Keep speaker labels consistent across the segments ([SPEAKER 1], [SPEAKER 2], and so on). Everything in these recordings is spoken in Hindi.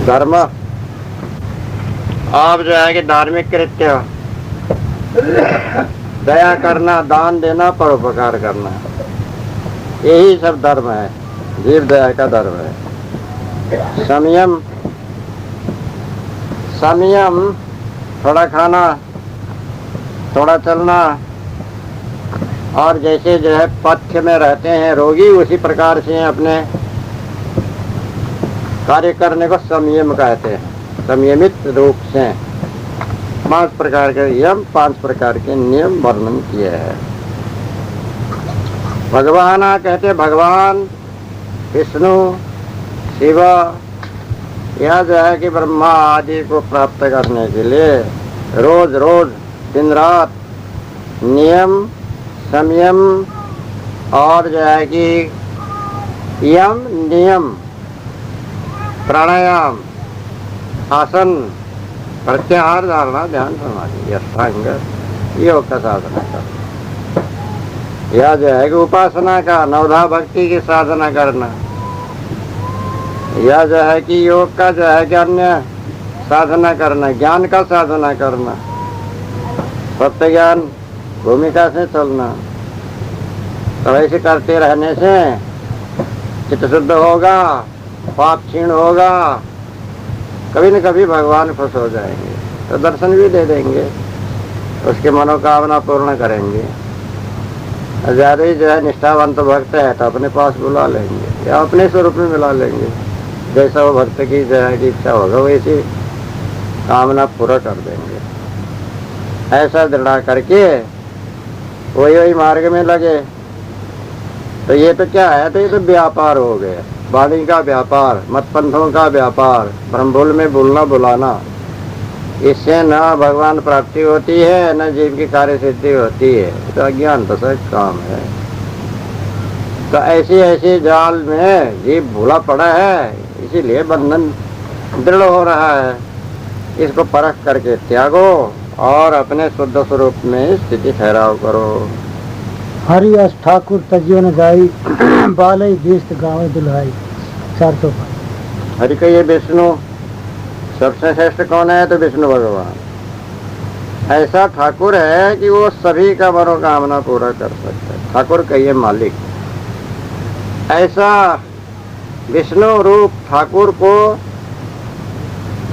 [SPEAKER 1] धर्म आप जो है कि धार्मिक कृत्य, दया करना, दान देना, परोपकार करना, यही सब धर्म है। जीव दया का धर्म है। संयम, संयम, थोड़ा खाना, थोड़ा चलना, और जैसे जो है पथ्य में रहते हैं रोगी, उसी प्रकार से अपने कार्य करने को संयम कहते हैं। संयमित रूप से 5 प्रकार के यम, 5 प्रकार के नियम वर्णन किए हैं। भगवान कहते हैं, भगवान विष्णु, शिव, यह जो है कि ब्रह्मा आदि को प्राप्त करने के लिए रोज रोज दिन रात नियम, संयम और जो है कि यम, नियम, प्राणायाम, आसन, प्रत्याहार, धारणा, ध्यान, समाधि, अष्टांग योग का साधना करना। यह जो है कि उपासना का, नवधा भक्ति की साधना करना। यह जो है कि योग का जो है कि अन्य साधना करना, ज्ञान का साधना करना, सत्य ज्ञान भूमिका से चलना। तो ऐसे करते रहने से चित्त शुद्ध होगा, पाप क्षीण होगा, कभी न कभी भगवान खुश हो जाएंगे तो दर्शन भी दे देंगे, उसकी मनोकामना पूर्ण करेंगे। ज़्यादा ही जो है निष्ठावंत भक्त है तो अपने पास बुला लेंगे या अपने स्वरूप में मिला लेंगे। जैसा वो भक्त की जो है कि इच्छा होगा वैसी कामना पूरा कर देंगे। ऐसा दृढ़ करके वही मार्ग में लगे। तो ये तो क्या है, तो ये तो व्यापार हो गया, वाणी का व्यापार, मतपंथों का व्यापार, ब्रह्मबोल में बोलना बुलाना। इससे न भगवान प्राप्ति होती है, न जीव की कार्य सिद्धि होती है। तो अज्ञान तो सच काम है। तो ऐसे ऐसे जाल में जीव भूला पड़ा है, इसीलिए बंधन दृढ़ हो रहा है। इसको परख करके त्यागो और अपने शुद्ध स्वरूप में स्थिति ठहराव करो।
[SPEAKER 2] हरियस ठाकुर तजियो न जाई, बालई बेस्त गाँव दुल्हाई। 400
[SPEAKER 1] हरि का ये विष्णु सबसे श्रेष्ठ कौन है, तो विष्णु भगवान ऐसा ठाकुर है कि वो सभी का मनोकामना पूरा कर सकता है। ठाकुर कहिए मालिक। ऐसा विष्णु रूप ठाकुर को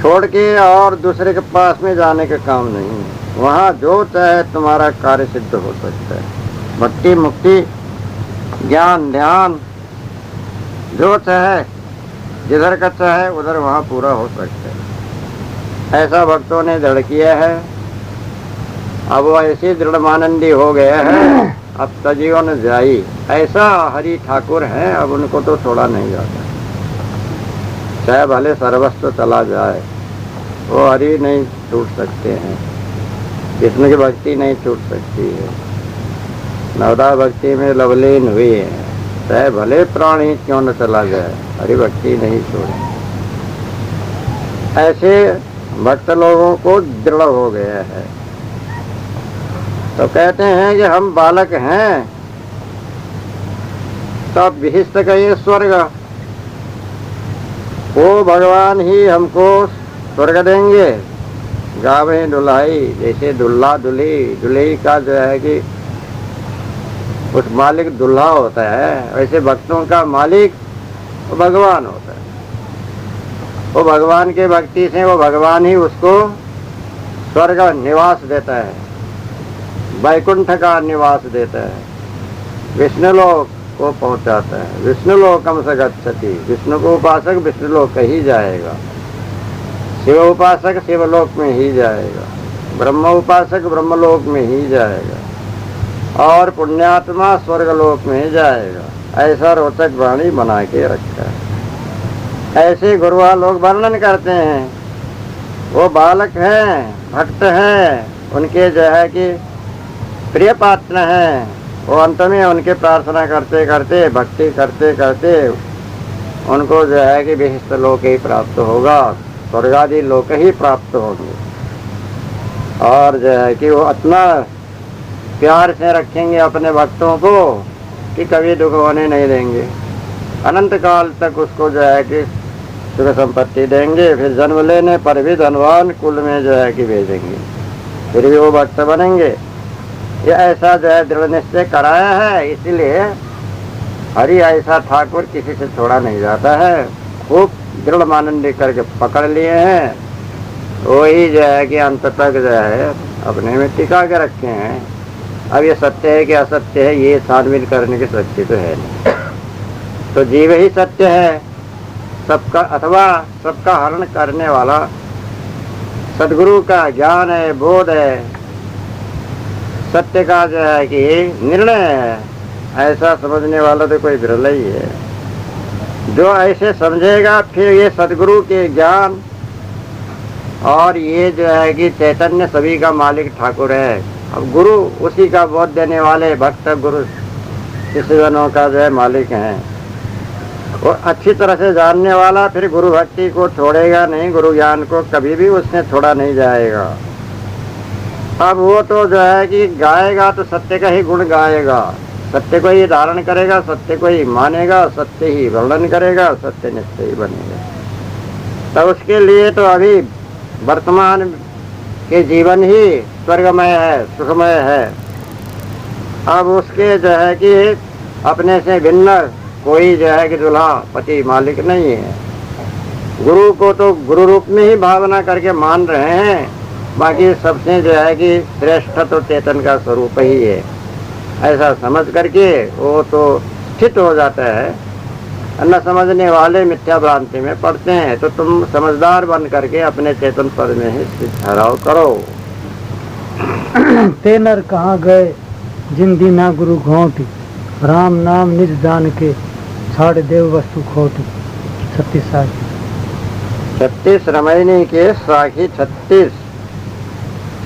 [SPEAKER 1] छोड़ के और दूसरे के पास में जाने का काम नहीं है। वहाँ जो चाहे तुम्हारा कार्य सिद्ध हो सकता है। भक्ति, मुक्ति, ज्ञान, ध्यान, जो चाहे जिधर का चाहे उधर वहाँ पूरा हो सकता है। ऐसा भक्तों ने दृढ़ किया है। अब वो ऐसे दृढ़ मानंदी हो गए हैं, अब तजियो न जाई। ऐसा हरि ठाकुर है, अब उनको तो छोड़ा नहीं जाता। चाहे भले सर्वस्व चला जाए, वो हरि नहीं छूट सकते हैं। कृष्ण की भक्ति नहीं छूट सकती है। नवदा भक्ति में लवलीन हुई है। चाहे भले प्राण ही क्यों न चला जाए, हरि भक्ति नहीं छोड़े। ऐसे भक्त लोगों को दृढ़ हो गया है। तो कहते हैं कि हम बालक हैं, तब विहिष्ट कहिए स्वर्ग। वो भगवान ही हमको स्वर्ग देंगे। गावे दुल्हाई, जैसे दुल्हा दुल्ही, दुल्ही का जो है कि उस मालिक दुल्हा होता है, वैसे भक्तों का मालिक वो भगवान होता है। वो भगवान के भक्ति से वो भगवान ही उसको स्वर्ग निवास देता है, वैकुंठ का निवास देता है, विष्णुलोक को पहुंचाता है। विष्णुलोकम स गच्छति, विष्णु को उपासक विष्णुलोक ही जाएगा। शिव उपासक शिवलोक में ही जाएगा। ब्रह्म उपासक ब्रह्मलोक में ही जाएगा। और पुण्यात्मा स्वर्गलोक में जाएगा। ऐसा रोचक वाणी बना के रखा है। ऐसे गुरुआ लोग वर्णन करते हैं। वो बालक हैं, भक्त हैं, उनके जो है कि प्रिय पात्र हैं। वो अंत में उनके प्रार्थना करते करते, भक्ति करते करते उनको जो है कि विशिष्ट लोक ही प्राप्त होगा, स्वर्गादि लोक ही प्राप्त होंगे। और जो है कि वो इतना प्यार से रखेंगे अपने भक्तों को कि कभी दुख होने नहीं देंगे। अनंत काल तक उसको जो है कि सुख संपत्ति देंगे, फिर जन्म लेने पर भी धनवान कुल में जो है कि भेजेंगे, फिर भी वो भक्त बनेंगे। ये ऐसा जो है दृढ़ निश्चय कराया है। इसीलिए हरि ऐसा ठाकुर किसी से छोड़ा नहीं जाता है। खूब दृढ़ मानन करके पकड़ लिए हैं, वही जो है कि अंत तक जो है अपने में टिका के रखे हैं। अब ये सत्य है कि असत्य है, ये छानबीन करने की शक्ति तो है नहीं। तो जीव ही सत्य है सबका, अथवा सबका हरण करने वाला सदगुरु का ज्ञान है, बोध है, सत्य का जो है कि निर्णय है। ऐसा समझने वाला तो कोई विरल ही है। जो ऐसे समझेगा फिर ये सदगुरु के ज्ञान और ये जो है कि चैतन्य सभी का मालिक ठाकुर है। अब गुरु उसी का बोध देने वाले भक्त गुरु शिष्यजनों का जो है मालिक हैं। और अच्छी तरह से जानने वाला फिर गुरु भक्ति को छोड़ेगा नहीं, गुरु ज्ञान को कभी भी उसने छोड़ा नहीं जाएगा। अब वो तो जो है कि गाएगा तो सत्य का ही गुण गाएगा, सत्य को ही धारण करेगा, सत्य को ही मानेगा, सत्य ही वर्णन करेगा, सत्य निश्चय ही बनेगा। तो उसके लिए तो अभी वर्तमान के जीवन ही स्वर्गमय है, सुखमय है। अब उसके जो है कि अपने से भिन्न कोई जो है कि दूल्हा पति मालिक नहीं है। गुरु को तो गुरु रूप में ही भावना करके मान रहे हैं, बाकी सबसे जो है कि श्रेष्ठ तो चेतन का स्वरूप ही है। ऐसा समझ करके वो तो स्थित हो जाता है। न समझने वाले मिथ्या भ्रांति में पड़ते हैं। तो तुम समझदार बन करके अपने चेतन पद में ही स्थित ठहराव करो।
[SPEAKER 2] ते नर कहाँ गए जिंदी ना गुरु घोटी, राम नाम निज जान के छाड़ देव वस्तु खोटी। 36 साखी
[SPEAKER 1] 36 रमैनी के साखी 36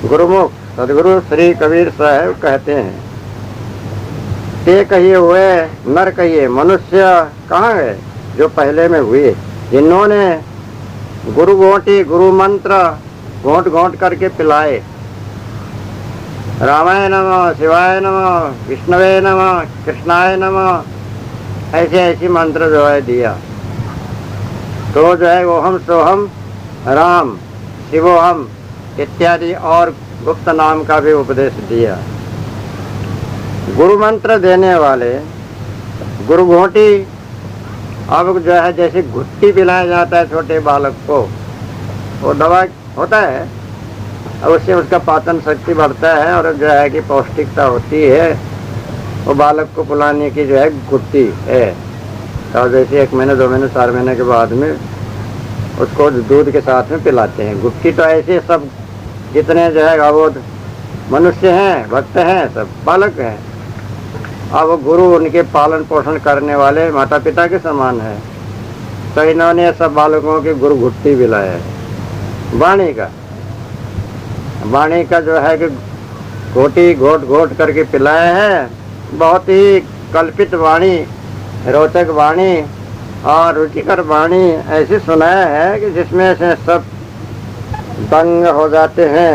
[SPEAKER 1] गुरुमुख सदगुरु श्री कबीर साहब कहते हैं, ते कहिए हुए नर कहिए मनुष्य कहाँ गए जो पहले में हुए, जिन्होंने गुरु घोटी गुरु मंत्र घोंट घोंट करके पिलाए। रामाय नमः, शिवाय नमः, विष्णवे नमः, कृष्णाय नमः, ऐसे ऐसी मंत्र जो है दिया। तो जो है ओहम सोहम राम शिवोहम इत्यादि और गुप्त नाम का भी उपदेश दिया। गुरु मंत्र देने वाले गुरु घोटी, अब जो है जैसे घुट्टी पिलाया जाता है छोटे बालक को, वो दवा होता है, और उससे उसका पाचन शक्ति बढ़ता है और जो है कि पौष्टिकता होती है। वो बालक को पिलाने की जो है घुट्टी है। तो जैसे 1 महीने 2 महीने 4 महीने के बाद में उसको दूध के साथ में पिलाते हैं। घुट्टी तो ऐसे सब जितने जो है अवोध मनुष्य हैं, भक्त हैं, सब बालक हैं। अब गुरु उनके पालन पोषण करने वाले माता पिता के समान है। तो इन्होंने सब बालकों की गुरु घुट्टी पिलाया है। वाणी का जो है कि घोटी घोट घोट करके पिलाया है। बहुत ही कल्पित वाणी, रोचक वाणी और रुचिकर वाणी ऐसी सुनाया है कि जिसमें से सब दंग हो जाते हैं,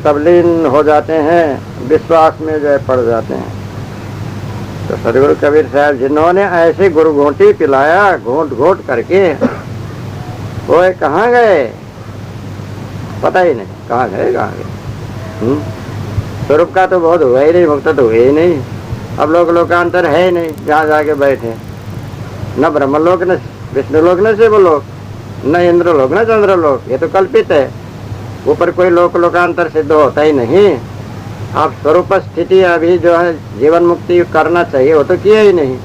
[SPEAKER 1] तबलीन हो जाते हैं, विश्वास में जो है पड़ जाते हैं। तो सदगुरु कबीर साहब जिन्होंने ऐसे गुरु घोटी पिलाया घोट घोट करके, वो कहाँ गए पता ही नहीं, कहाँ गए। स्वरूप का तो बहुत हुआ ही नहीं, मुक्त तो हुए ही नहीं। अब लोकांतर है ही नहीं जहाँ जाके बैठे, न ब्रह्मलोक न विष्णुलोक न शिवलोक, न इंद्रलोक न चंद्रलोक, ये तो कल्पित है। ऊपर कोई लोकांतर सिद्ध होता ही नहीं। आप स्वरूप स्थिति अभी जो है जीवन मुक्ति करना चाहिए, वो तो किया ही नहीं।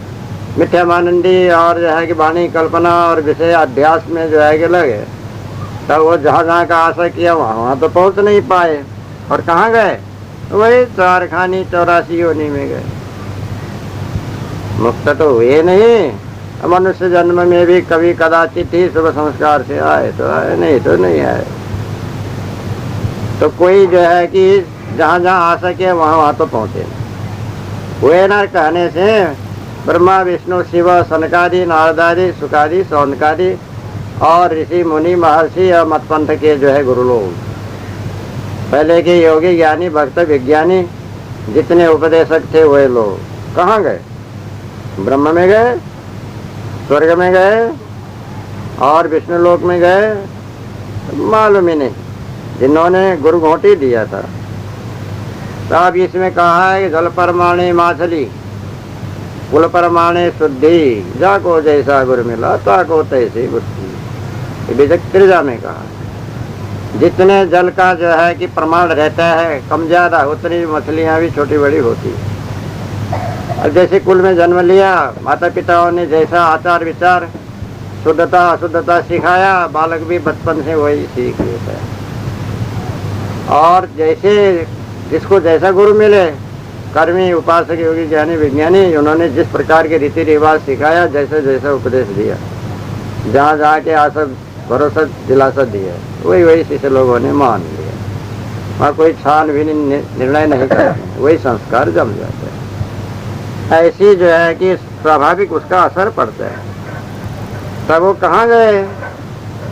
[SPEAKER 1] मिथ्या मानंदी और जो है कि वाणी कल्पना और विषय अध्यास में जो है कि लगे। तब वो जहाँ का आशा किया वहाँ तो पहुँच नहीं पाए। और कहाँ गए, वही 4 खानी 84 योनि में गए। मुक्त तो हुए नहीं। मनुष्य जन्म में भी कभी कदाचित ही शुभ संस्कार से आए तो आए, नहीं तो नहीं आए। तो कोई जो है कि जहाँ जहाँ आ सके वहाँ तो पहुँचे। हुए न कहने से ब्रह्मा विष्णु शिव सनकादि नारदादि सुकादि सौनकादि और ऋषि मुनि महर्षि और मतपंथ के जो है गुरु लोग, पहले के योगी ज्ञानी भक्त विज्ञानी जितने उपदेशक थे वे लोग कहाँ गए? ब्रह्म में गए, स्वर्ग में गए, और विष्णु लोक में गए मालूम ही नहीं, जिन्होंने गुरु घोटी दिया था। तो अब इसमें कहा है कि जल परमाणे माछली कुल परमाणे शुद्धि, जाको जैसा गुरु मिला ताको तैसी बुद्धि। विजक त्रिजा में कहा जितने जल का जो है कि प्रमाण रहता है कम ज्यादा, उतनी मछलियां भी छोटी बड़ी होती है। अब जैसे कुल में जन्म लिया, माता पिताओं ने जैसा आचार विचार शुद्धता अशुद्धता सिखाया, बालक भी बचपन से वही सीख लेता है। और जैसे जिसको जैसा गुरु मिले, कर्मी उपासक योगी ज्ञानी विज्ञानी, उन्होंने जिस प्रकार के रीति रिवाज सिखाया, जैसे जैसा उपदेश दिया, जहाँ जहाँ के आशा भरोसा दिलासा दिया, वही वही शिष्य लोगों ने मान लिया। वहाँ कोई छानबीन निर्णय नहीं करते, वही संस्कार जम जाते हैं। ऐसी जो है कि स्वाभाविक उसका असर पड़ता है। तब वो कहाँ गए?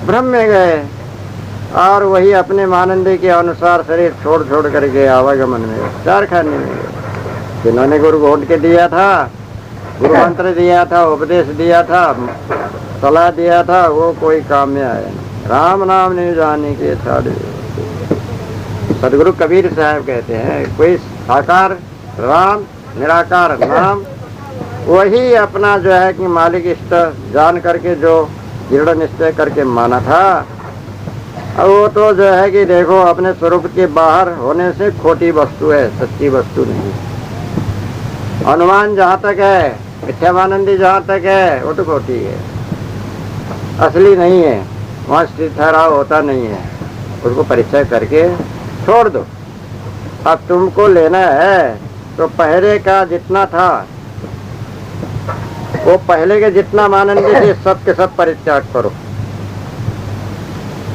[SPEAKER 1] ब्रह्म में गए, और वही अपने मानंदी के अनुसार शरीर छोड़ छोड़ करके आवागमन में चार खाने में गए। जिन्होंने गुरु घोट के दिया था, गुरु मंत्र दिया था, उपदेश दिया था, सलाह दिया था, वो कोई काम में आया नहीं। राम नाम नहीं जाने के छाड़े। सदगुरु कबीर साहब कहते हैं कोई साकार राम निराकार नाम, वही अपना जो है कि मालिक इष्ट जान करके जो दृढ़ निश्चय करके माना था, और वो तो जो है कि देखो अपने स्वरूप के बाहर होने से खोटी वस्तु है, सच्ची वस्तु नहीं। अनुमान जहाँ तक है, मिथ्यावानंदी जहाँ तक है, वो तो खोटी है, असली नहीं है। वहाँ स्थिर ठहराव होता नहीं है, उसको परीक्षा करके छोड़ दो। अब तुमको लेना है तो पहले का जितना था, वो पहले के जितना मानंदी थे, सब के सब परित्याग करो।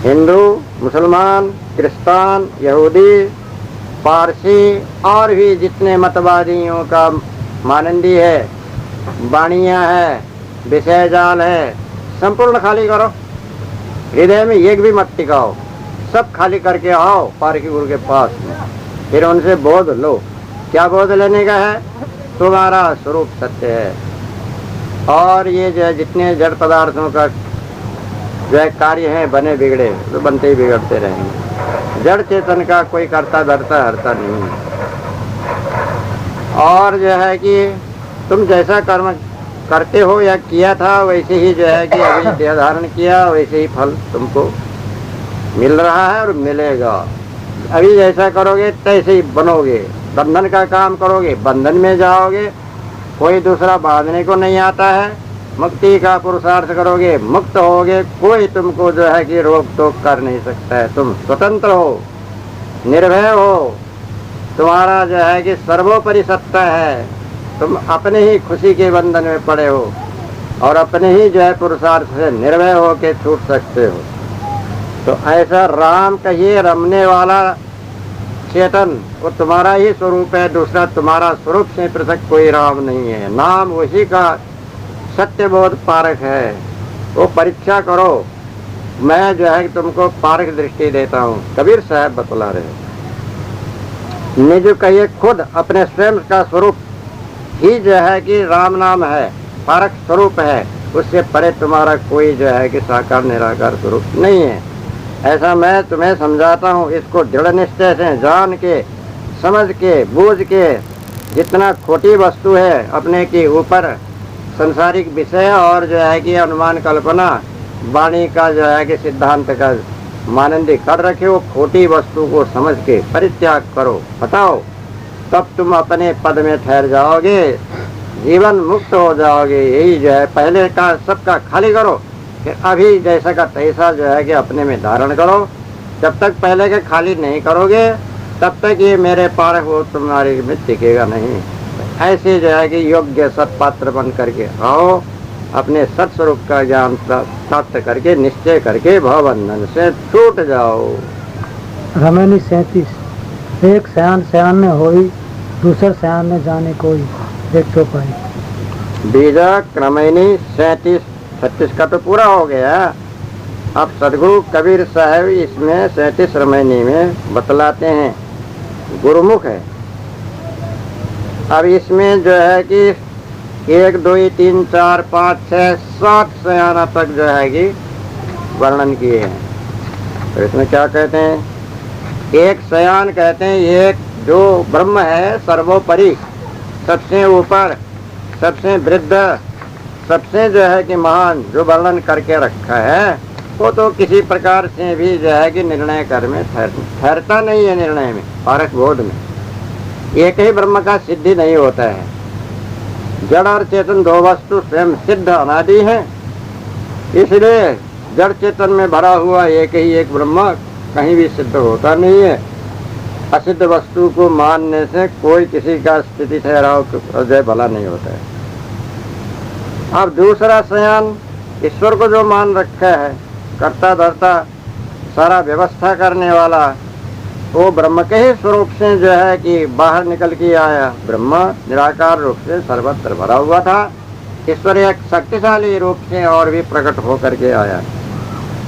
[SPEAKER 1] हिंदू, मुसलमान, क्रिस्तान, यहूदी, पारसी और भी जितने मतवादियों का मानंदी है, वाणियाँ है, विषय जाल है, संपूर्ण खाली करो। हृदय में एक भी मत टिकाओ, सब खाली करके आओ पारकी गुरु के पास में। फिर उनसे बोध लो। क्या बोध लेने का है? तुम्हारा स्वरूप सत्य है, और ये जो है जितने जड़ पदार्थों का जो है कार्य है बने बिगड़े, तो बनते ही बिगड़ते रहेंगे। जड़ चेतन का कोई करता धरता हरता नहीं है। और जो है कि तुम जैसा कर्म करते हो या किया था, वैसे ही जो है कि अभी देह धारण किया, वैसे ही फल तुमको मिल रहा है और मिलेगा। अभी जैसा करोगे तैसे ही बनोगे। बंधन का काम करोगे, बंधन में जाओगे। कोई दूसरा बांधने को नहीं आता है। मुक्ति का पुरुषार्थ करोगे, मुक्त होगे। कोई तुमको जो है कि रोक टोक कर नहीं सकता है। तुम स्वतंत्र हो, निर्भय हो। तुम्हारा जो है कि सर्वोपरि सत्ता है। तुम अपने ही खुशी के बंधन में पड़े हो, और अपने ही जो है पुरुषार्थ से निर्भय हो के छूट सकते हो। तो ऐसा राम कहिए रमने वाला चेतन, वो तुम्हारा ही स्वरूप है। दूसरा तुम्हारा स्वरूप से पृथक कोई राम नहीं है। नाम वही का सत्यबोध पारक है। वो परीक्षा करो। मैं जो है तुमको पारक दृष्टि देता हूँ। कबीर साहब बतला रहे। निज कहिए खुद अपने स्वयं का स्वरूप ही जो है कि राम नाम है, पारक स्वरूप है। उससे परे तुम्हारा कोई जो है कि साकार निराकार स्वरूप नहीं है। ऐसा मैं तुम्हें समझाता हूँ। इसको दृढ़ निश्चय से जान के, समझ के, बूझ के, जितना खोटी वस्तु है अपने के ऊपर संसारिक विषय और जो है कि अनुमान कल्पना वाणी का जो है कि सिद्धांत का मानंदी कर रखे, वो खोटी वस्तु को समझ के परित्याग करो, बताओ। तब तुम अपने पद में ठहर जाओगे, जीवन मुक्त हो जाओगे। यही जो है पहले का सबका खाली करो, फिर अभी जैसा का तैसा जो है कि अपने में धारण करो। जब तक पहले के खाली नहीं करोगे, तब तक ये मेरे पार हो तुम्हारे में टिकेगा नहीं। ऐसे जो है कि योग्य सत्पात्र बन करके आओ, अपने सत्स्वरूप का ज्ञान प्राप्त करके निश्चय करके भवबंधन से छूट जाओ।
[SPEAKER 2] रमैनी 37। एक सयान सयान में होई, दूसर सयान में जाने कोई। एक तो पाई
[SPEAKER 1] बीजा क्रमैनी 37 का तो पूरा हो गया। अब सदगुरु कबीर साहब इसमें 37 रमैनी में बतलाते हैं। गुरुमुख है। अब इसमें जो है कि 1 2 3 4 5 6 7 सयाना तक जो है कि वर्णन किए हैं। तो इसमें क्या कहते हैं, एक शयान कहते हैं, एक जो ब्रह्म है सर्वोपरि, सबसे ऊपर, सबसे वृद्ध, सबसे जो है कि महान, जो वर्णन करके रखा है, वो तो किसी प्रकार से भी जो है कि निर्णय कर में ठहरता नहीं है। निर्णय में, पारक बोध में एक ही ब्रह्म का सिद्धि नहीं होता है। जड़ और चेतन दो वस्तु स्वयं सिद्ध अनादि है, इसलिए जड़ चेतन में भरा हुआ एक ही एक ब्रह्म कहीं भी सिद्ध होता नहीं है। असिद्ध वस्तु को मानने से कोई किसी का स्थिति ठहराव जो भला नहीं होता है। अब दूसरा शयान ईश्वर को जो मान रखा है, कर्ता धर्ता सारा व्यवस्था करने वाला, वो ब्रह्म के ही स्वरूप से जो है कि बाहर निकल के आया। ब्रह्म निराकार रूप से सर्वत्र भरा हुआ था, ईश्वर एक शक्तिशाली रूप से और भी प्रकट होकर के आया।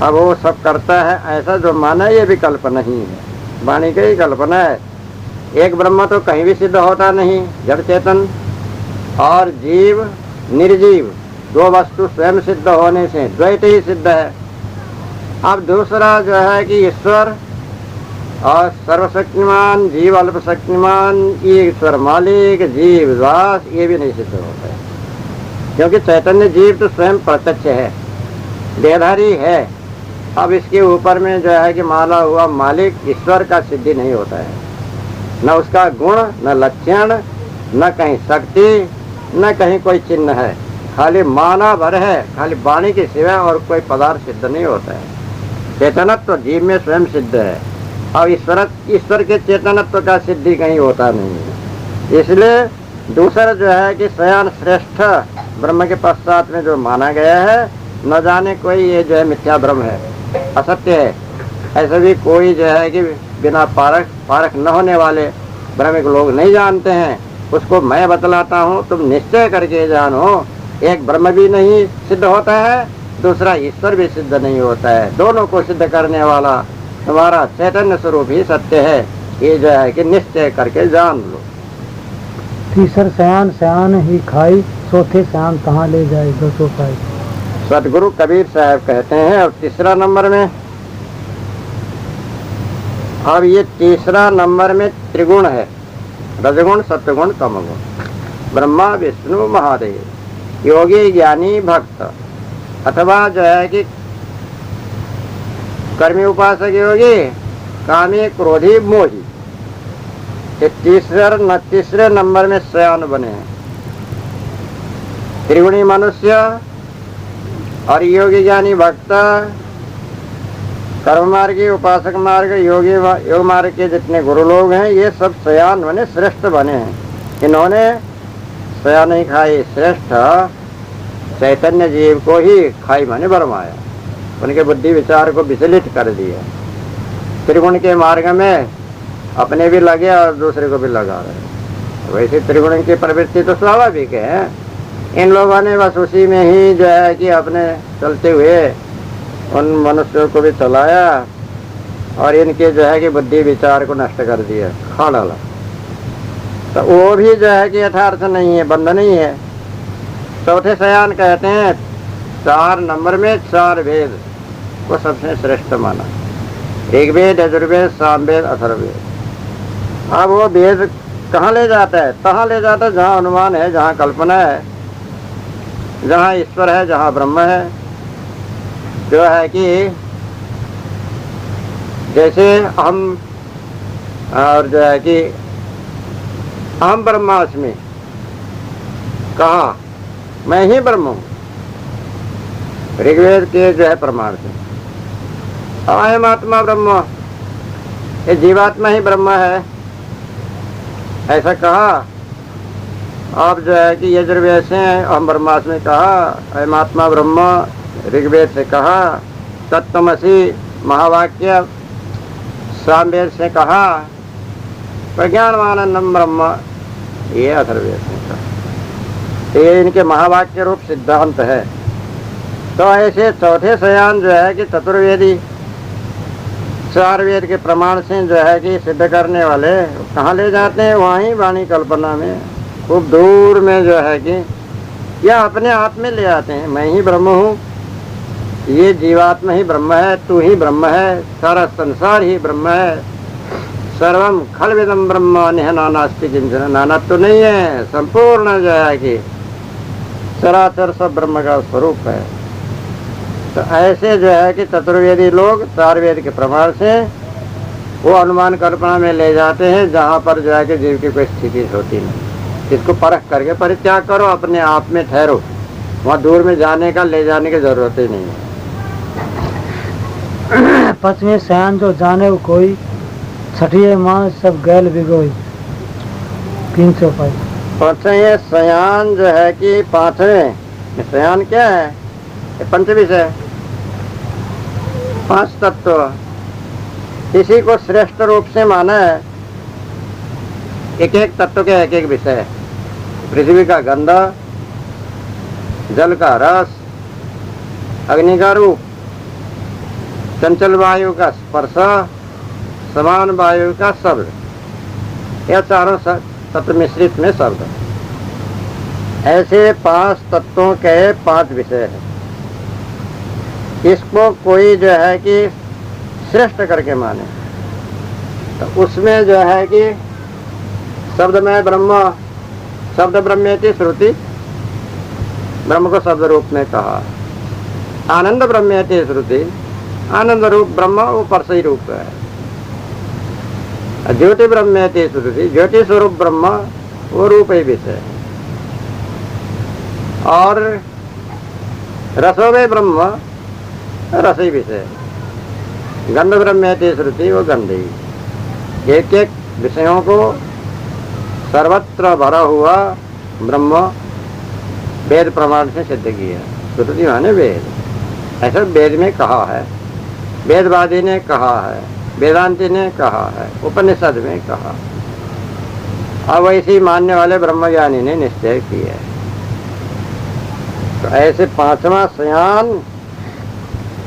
[SPEAKER 1] अब वो सब करता है ऐसा जो माना, ये विकल्प नहीं है, वाणी की ही कल्पना है। एक ब्रह्म तो कहीं भी सिद्ध होता नहीं। जड़ चेतन और जीव निर्जीव दो वस्तु स्वयं सिद्ध होने से द्वैत ही सिद्ध है। अब दूसरा जो है कि ईश्वर और सर्वशक्तिमान, जीव अल्पशक्तिमान, ईश्वर मालिक, जीव दास, ये भी नहीं सिद्ध होता है, क्योंकि चैतन्य जीव तो स्वयं प्रत्यक्ष है, देहधारी है। अब इसके ऊपर में जो है कि माना हुआ मालिक ईश्वर का सिद्धि नहीं होता है, न उसका गुण, न लक्षण, न कहीं शक्ति, न कहीं कोई चिन्ह है, खाली माना भर है, खाली वाणी के सिवा और कोई पदार्थ सिद्ध नहीं होता है। चेतनत्व तो जीव में स्वयं सिद्ध है, और ईश्वर के चेतनत्व का सिद्धि कहीं होता नहीं है। इसलिए दूसरा जो है कि शयान श्रेष्ठ ब्रह्म के पश्चात में जो माना गया है, न जाने कोई ये जो है मिथ्या ब्रह्म है, असत्य है, ऐसे भी कोई जो है कि बिना पारख न होने वाले ब्रह्मिक लोग नहीं जानते हैं। उसको मैं बतलाता हूँ, तुम निश्चय करके जानो। एक ब्रह्म भी नहीं सिद्ध होता है, दूसरा ईश्वर भी सिद्ध नहीं होता है। दोनों को सिद्ध करने वाला तुम्हारा चैतन्य स्वरूप ही सत्य है, ये जो है कि निश्चय करके जान लो।
[SPEAKER 2] तीसर शयान शयान ही खाई, चौथे शयान कहाँ ले जाए दो सौ पाई।
[SPEAKER 1] सदगुरु कबीर साहब कहते हैं। और तीसरा नंबर में, अब ये तीसरा नंबर में त्रिगुण है, रजगुण सत्वगुण तमगुण। ब्रह्मा विष्णु महादेव, योगी ज्ञानी भक्त, अथवा जो है कि कर्मी उपासक योगी, कामी क्रोधी मोही, ये तीसरे नंबर में शयान बने हैं। त्रिगुणी मनुष्य और योगी ज्ञानी भक्त, कर्म मार्गी, उपासक मार्ग, योग मार्ग के जितने गुरु लोग हैं, ये सब शयान बने, श्रेष्ठ बने हैं। इन्होंने शयान ही खाई, श्रेष्ठ चैतन्य जीव को ही खाई माने बरमाया, उनके बुद्धि विचार को विचलित कर दिया। त्रिगुण के मार्ग में अपने भी लगे और दूसरे को भी लगा रहे। वैसे त्रिगुण की प्रवृत्ति तो स्वाभाविक है, इन लोगों ने बस उसी में ही जो है कि अपने चलते हुए उन मनुष्यों को भी चलाया और इनके जो है कि बुद्धि विचार को नष्ट कर दिया, खा डाला। तो वो भी जो है कि यथार्थ नहीं है, बंध नहीं है। चौथे शयान कहते हैं, 4 नंबर में 4 वेद को सबसे श्रेष्ठ माना। ऋग्वेद, यजुर्वेद, सामवेद, अथर्ववेद। अब वो वेद कहाँ ले जाता है? तहाँ ले जाता है जहाँ अनुमान है, जहाँ कल्पना है, जहाँ ईश्वर है, जहाँ ब्रह्म है। जो है कि जैसे हम और जो है कि हम ब्रह्मास्मि, कहा मैं ही ब्रह्म हूँ, ऋग्वेद के जो है प्रमाण से। अहम आत्मा ब्रह्म, ये जीवात्मा ही ब्रह्म है, ऐसा कहा। आप जो है कि यजुर्वेद से अहम ब्रह्मास्मि कहा, अहम आत्मा ब्रह्म ऋग्वेद से कहा, तत्त्वमसि महावाक्य सामवेद से कहा, प्रज्ञानमानंदम ब्रह्म ये अथर्ववेद से कहा। ये इनके महावाक्य रूप सिद्धांत है। तो ऐसे चौथे शयान जो है कि चतुर्वेदी 4 वेद के प्रमाण से जो है कि सिद्ध करने वाले कहाँ ले जाते हैं? वहीं वाणी कल्पना में, खूब दूर में जो है कि या अपने आप में ले आते हैं, मैं ही ब्रह्म हूँ। ये जीवात्मा ही ब्रह्म है, तू ही ब्रह्म है, सारा संसार ही ब्रह्म है। सर्वम खलविदम ब्रह्म नेह नानास्ति किंचन, नाना तो नहीं है, संपूर्ण जो है कि चराचर सब ब्रह्म का स्वरूप है। तो ऐसे जो है कि चतुर्वेदी लोग चार वेद के प्रमाण से वो अनुमान कल्पना में ले जाते हैं जहाँ पर जो है कि जीव की कोई स्थिति होती नहीं। इसको परख करके परित्याग करो, अपने आप में ठहरो, वहाँ दूर में जाने का ले जाने की जरूरत ही नहीं है।
[SPEAKER 2] पचमे सयान जो जाने को कोई, छठिए मास सब गैल बिगोई। 305।
[SPEAKER 1] पांचवें सयान जो है कि पांचवें सयान क्या है? पंचविषय, 5 तत्व, इसी को श्रेष्ठ रूप से माना है। एक एक तत्व के एक एक विषय, पृथ्वी का गंध, जल का रस, अग्नि का रूप, चंचल वायु का स्पर्श, समान वायु का शब्द, यह चारों तत्व मिश्रित में शब्द। ऐसे 5 तत्वों के 5 विषय हैं। इसको कोई जो है कि श्रेष्ठ करके माने तो उसमें जो है कि शब्द में ब्रह्म, शब्द ब्रह्मेति श्रुति, ब्रह्म को शब्द रूप में कहा। आनंद ब्रह्मेति श्रुति, आनंद रूप ब्रह्म वो परसई रूप है। ज्योति ब्रह्मेति श्रुति, ज्योति स्वरूप ब्रह्म वो रूप ही विषय। और रसो में ब्रह्म रसी विषय, गंध ब्रह्मेति श्रुति वो गंधी। एक एक विषयों को सर्वत्र भरा हुआ ब्रह्म वेद प्रमाण से सिद्ध किया। श्रुति माने वेद, ऐसा वेद में कहा है, वेदवादी ने कहा है, वेदांति ने कहा है, उपनिषद में कहा। अब ऐसी मानने वाले ब्रह्मज्ञानी ने निश्चय किया है। तो ऐसे 5वां सयान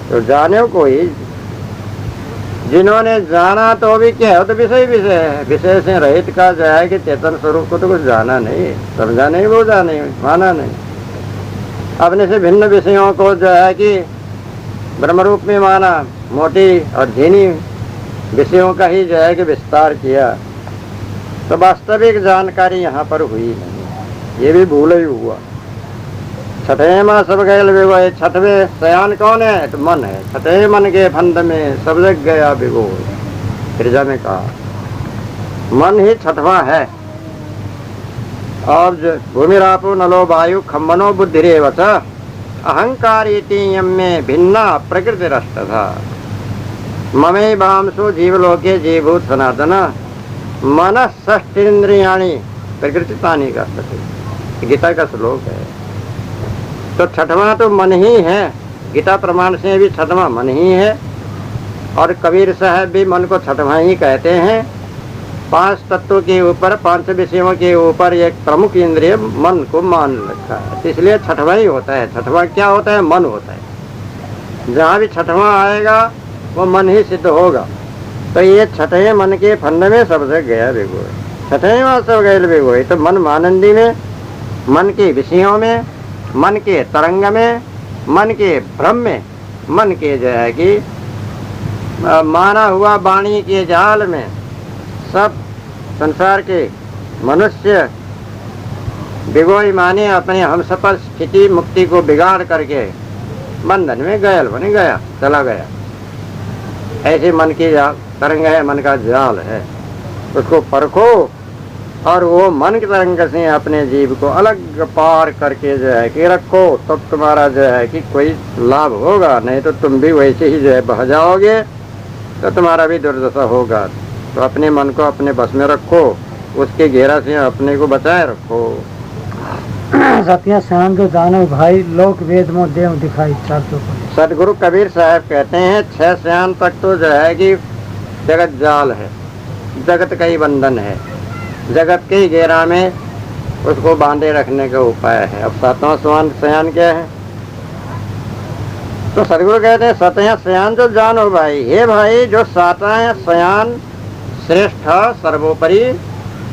[SPEAKER 1] तो जाने को ही, जिन्होंने जाना तो भी क्या है, तो विषय है। विषय से रहित का जो है कि चेतन स्वरूप को तो कुछ जाना नहीं, समझा नहीं, बोझा नहीं, माना नहीं। अपने से भिन्न विषयों को जो है कि ब्रह्म रूप में माना, मोटी और झीनी विषयों का ही जो है कि विस्तार किया। तो वास्तविक जानकारी यहाँ पर हुई नहीं, ये भी भूल ही हुआ। छठे माँ सब गैल विगोए, छठवें सयान कौन है? तो मन है। छठे मन के फंद में सब जग गया विगोए, गिरजा में कहा मन ही छठवां है। और भूमिरापो नलो वायु खम्बनो बुद्धिरेव च अहंकार में भिन्ना प्रकृति रष्ट था। ममे भामसो जीवलोके जीवभूत सनातन मन षष्ठीन्द्रियाणि प्रकृति तानी का गीता का श्लोक है। तो छठवां तो मन ही है, गीता प्रमाण से भी छठवां मन ही है। और कबीर साहब भी मन को छठवां ही कहते हैं। 5 तत्वों के ऊपर, 5 विषयों के ऊपर एक प्रमुख इंद्रिय मन को मान रखा है, इसलिए छठवां ही होता है। छठवां क्या होता है? मन होता है। जहाँ भी छठवां आएगा वो मन ही सिद्ध होगा। तो ये छठे मन के फंड में सब जग गया भिगोए, छठे वहाँ सब गए भिगोए। तो मन मानंदी में, मन के विषयों में, मन के तरंग में, मन के भ्रम में, मन के जो है कि माना हुआ वाणी के जाल में, सब संसार के मनुष्य बिगोई माने अपने हमसफर स्थिति मुक्ति को बिगाड़ करके बंधन में गयल बन गया, चला गया। ऐसे मन की तरंग है, मन का जाल है, उसको परखो और वो मन की तरंग से अपने जीव को अलग पार करके जो है कि रखो, तब तुम्हारा जो है कि कोई लाभ होगा। नहीं तो तुम भी वैसे ही जो है बह जाओगे, तो तुम्हारा भी दुर्दशा होगा। तो अपने मन को अपने बस में रखो, उसके घेरा से अपने को बचाए रखो।
[SPEAKER 2] सत्या शांत जानो भाई, लोक वेद में देव दिखाई। 405।
[SPEAKER 1] सदगुरु कबीर साहब कहते हैं 6 सयान तक तो जो है कि जगत जाल है, जगत का ही बंधन है, जगत के ही घेरा में उसको बांधे रखने का उपाय है। अब 7वां सयान क्या है? तो सदगुरु कहते हैं 7वां सयान जो जानो भाई। हे भाई, जो 7वां सयान श्रेष्ठ, सर्वोपरि,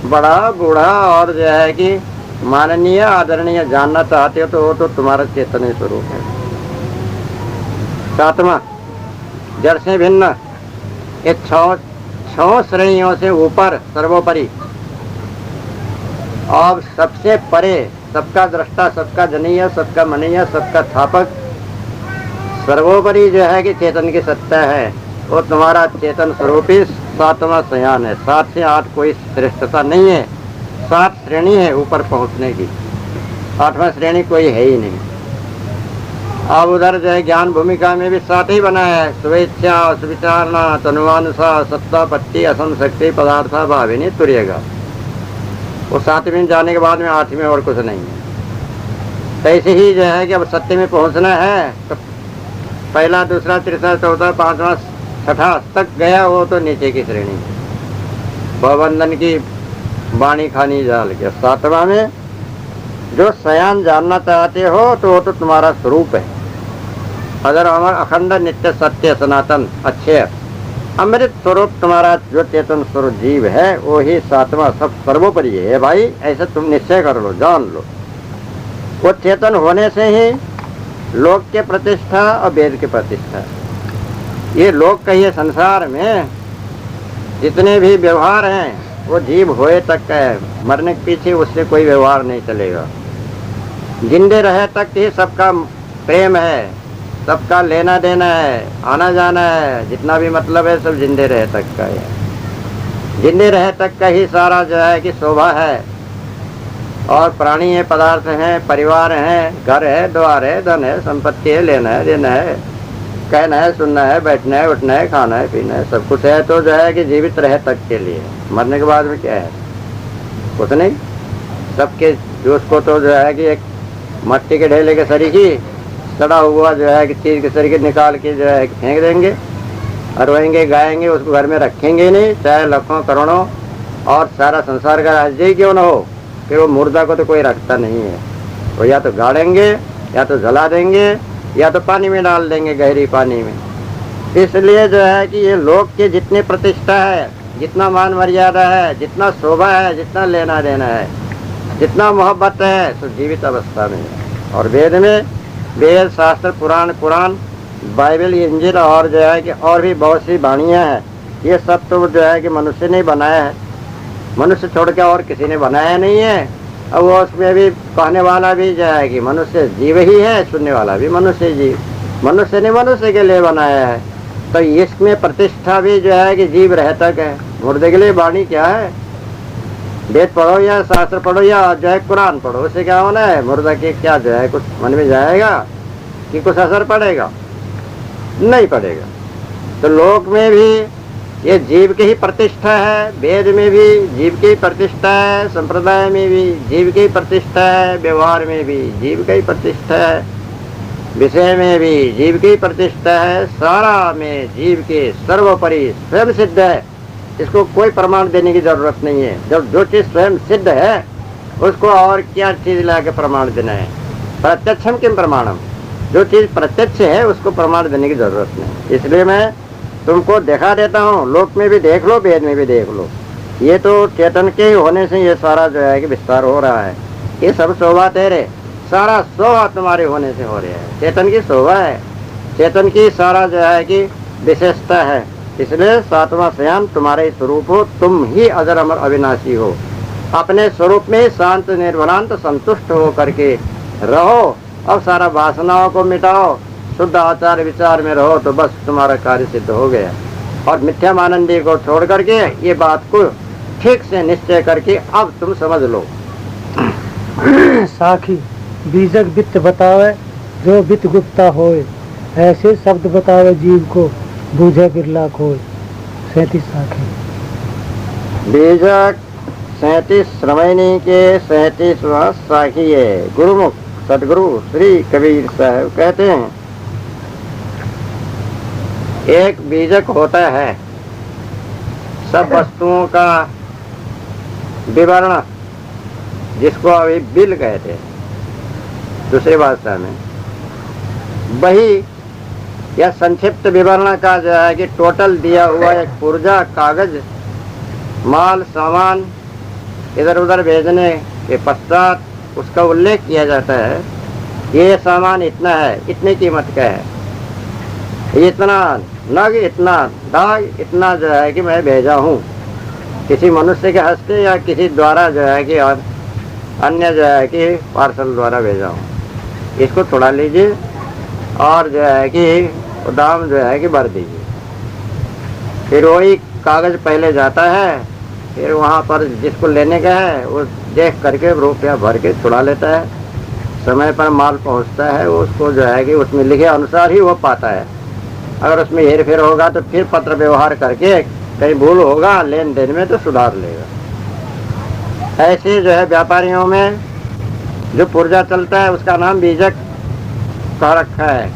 [SPEAKER 1] बड़ा, बूढ़ा और जो है कि माननीय, आदरणीय जानना चाहते हो तो वो तो तुम्हारा चेतन स्वरूप है। सातवां, जड़ से भिन्न, ये छह श्रेणियों से ऊपर सर्वोपरि और सबसे परे, सबका दृष्टा, सबका जनीय, सबका मनीय, सबका स्थापक, सर्वोपरि जो है कि चेतन की सत्ता है, वो तुम्हारा चेतन स्वरूप ही सातवां शयान है। 7 से 8 कोई श्रेष्ठता नहीं है, 7 श्रेणी है ऊपर पहुंचने की, 8वां श्रेणी कोई है ही नहीं। अब उधर जो है ज्ञान भूमिका में भी 7 ही बनाया है, स्वेच्छा, सुविचारणा, तनुवानुसा, सत्ता, पट्टी, असम शक्ति, पदार्था, भाविनी, तुर्यगा। वो 7वें जाने के बाद में 8वें और कुछ नहीं है। तो ऐसे ही जो है कि अब सत्य में पहुंचना है तो पहला, दूसरा, तीसरा, चौथा, 5वां, 6ठा तक गया, वो तो नीचे की श्रेणी, भवबंधन की बाणी खानी जाल के। 7वां में जो शयान जानना चाहते हो तो वो तो तुम्हारा स्वरूप है, अगर अमर, अखंड, नित्य, सत्य, सनातन, अच्छे अमृत स्वरूप तुम्हारा जो चेतन स्वरूप जीव है, वो ही 7वां सब सर्वोपरि है भाई। ऐसा तुम निश्चय कर लो, जान लो। वो चेतन होने से ही लोक के प्रतिष्ठा और वेद की प्रतिष्ठा। ये लोक कहिए संसार में जितने भी व्यवहार हैं वो जीव होए तक का है, मरने के पीछे उससे कोई व्यवहार नहीं चलेगा। जिंदे रहे तक ही सबका प्रेम है, सबका लेना देना है, आना जाना है, जितना भी मतलब है सब जिंदे रहे तक का है। जिंदे रहे तक का ही सारा जो है कि शोभा है, और प्राणी है, पदार्थ हैं, परिवार हैं, घर है, द्वार है, धन है, संपत्ति है, लेना है, देना है, कहना है, सुनना है, बैठना है, उठना है, खाना है, पीना है, सब कुछ है। तो जो है कि जीवित रहे तक के लिए, मरने के बाद में क्या है, कुछ नहीं। सबके जो उसको तो जो है कि एक मट्टी के ढेले के सरीखी सड़ा हुआ जो है कि चीज के सरीखे निकाल के जो है कि फेंक देंगे, अरवाएंगे, गाएंगे, उसको घर में रखेंगे नहीं, चाहे लाखों करोड़ों और सारा संसार का राज्य ही क्यों न हो, फिर वो मुर्दा को तो कोई रखता नहीं है। वो या तो गाड़ेंगे, या तो जला देंगे, या तो पानी में डाल देंगे, गहरी पानी में। इसलिए जो है कि ये लोक की जितनी प्रतिष्ठा है, जितना मान मर्यादा है, जितना शोभा है, जितना लेना देना है, जितना मोहब्बत है, तो जीवित अवस्था में है। और वेद में, वेद, शास्त्र, पुराण, बाइबल, इंजिल और जो है कि और भी बहुत सी वाणियाँ हैं, ये सब तो जो है कि मनुष्य ने बनाया है, मनुष्य छोड़ के और किसी ने बनाया नहीं है। अब वो उसमें भी कहने वाला भी जो है कि मनुष्य जीव ही है, सुनने वाला भी मनुष्य जीव, मनुष्य ने मनुष्य के लिए बनाया है। तो इसमें प्रतिष्ठा भी जो है कि जीव रह तक है। मुर्दे के लिए वाणी क्या है, वेद पढ़ो या शास्त्र पढ़ो या जो है कुरान पढ़ो, उससे क्या होना है, मुर्दा के क्या जो है कुछ मन में जाएगा कि कुछ असर पड़ेगा, नहीं पड़ेगा। तो लोक में भी ये जीव की ही प्रतिष्ठा है, वेद में भी जीव की प्रतिष्ठा है, संप्रदाय में भी जीव की प्रतिष्ठा है, व्यवहार में भी जीव की प्रतिष्ठा है, विषय में भी जीव की प्रतिष्ठा है, सारा में जीव के सर्वोपरि स्वयं सिद्ध है। इसको कोई प्रमाण देने की जरूरत नहीं है। जब जो चीज स्वयं सिद्ध है उसको और क्या चीज ला के प्रमाण देना है, प्रत्यक्षम किम प्रमाणम, जो चीज प्रत्यक्ष है उसको प्रमाण देने की जरूरत नहीं। इसलिए मैं तुमको दिखा देता हूँ, लोक में भी देख लो, वेद में भी देख लो। ये तो चेतन के होने से ये सारा जो है कि विस्तार हो रहा है। ये सब शोभा तेरे, सारा शोभा तुम्हारे होने से हो रहा है। चेतन की शोभा है, चेतन की सारा जो है कि विशेषता है। इसलिए 7वां शयान तुम्हारे स्वरूप हो, तुम ही अजर अमर अविनाशी हो। अपने स्वरूप में शांत, निर्मलांत, संतुष्ट हो करके रहो और सारा वासनाओं को मिटाओ, शुद्ध आचार विचार में रहो, तो बस तुम्हारा कार्य सिद्ध हो गया। और मिथ्या मानंदी को छोड़ करके ये बात को ठीक से निश्चय करके अब तुम समझ लो।
[SPEAKER 2] साखी बीजक वित्त बतावे जो वित्त गुप्ता होए, ऐसे शब्द बतावे जीव को बूझे बिरला खोए। 37 साखी।
[SPEAKER 1] बीजक 37 श्रवणी के 37वां साखी है। गुरुमुख सदगुरु श्री कबीर साहब कहते हैं, एक बीजक होता है सब वस्तुओं का विवरण, जिसको अभी बिल कहते हैं दूसरी भाषा में, वही या संक्षिप्त विवरण का जो है कि टोटल दिया हुआ एक पुर्जा, कागज, माल सामान इधर उधर भेजने के पश्चात उसका उल्लेख किया जाता है, ये सामान इतना है, इतनी कीमत का है। इतना न कि इतना दाग इतना जो है कि मैं भेजा हूँ किसी मनुष्य के हस्ते या किसी द्वारा जो है कि और अन्य जो है कि पार्सल द्वारा भेजा हूँ, इसको छुड़ा लीजिए और जो है कि दाम जो है कि भर दीजिए। फिर वही कागज पहले जाता है, फिर वहाँ पर जिसको लेने का है वो देख करके रुपया भर के छुड़ा लेता है। समय पर माल पहुँचता है, वो उसको जो है कि उसमें लिखे अनुसार ही वो पाता है। अगर उसमें हेर फेर होगा तो फिर पत्र व्यवहार करके कहीं भूल होगा लेन देन में तो सुधार लेगा। ऐसे जो है व्यापारियों में जो पुर्जा चलता है उसका नाम बीजक कह रखा है।